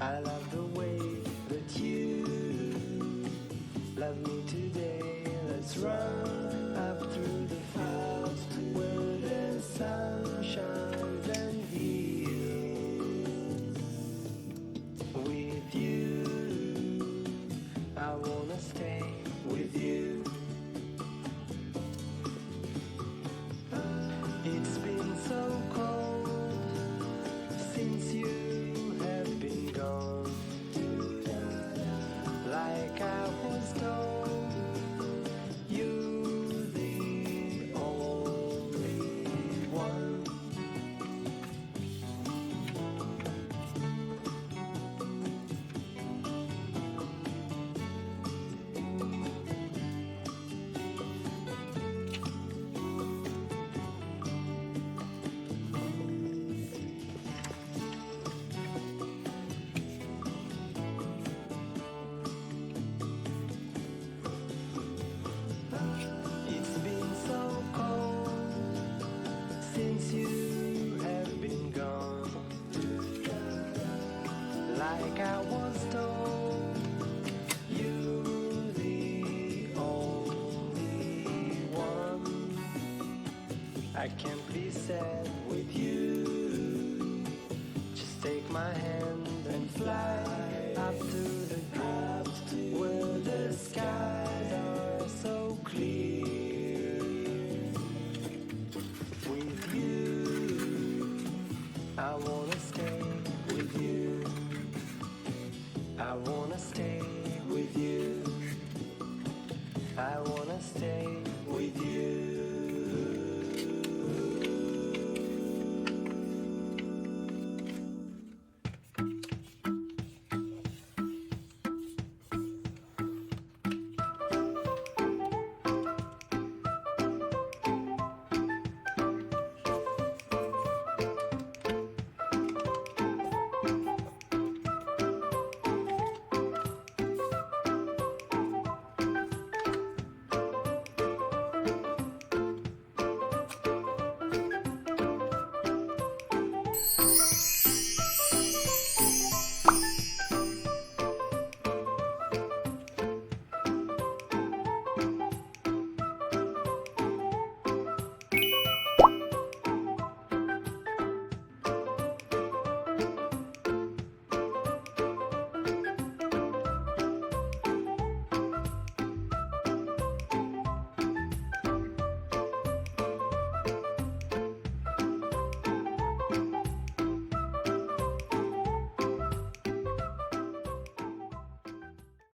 I love the way that you love me today. Let's run up through the fields where the sun shines and heals. With you, I wanna stay with you. It's been so cold since you have been gone. Like I was told, you're the only one. It's been so cold since you have been gone. Like I was told, you're the only one. I can't be sad with you. Just take my hand and fly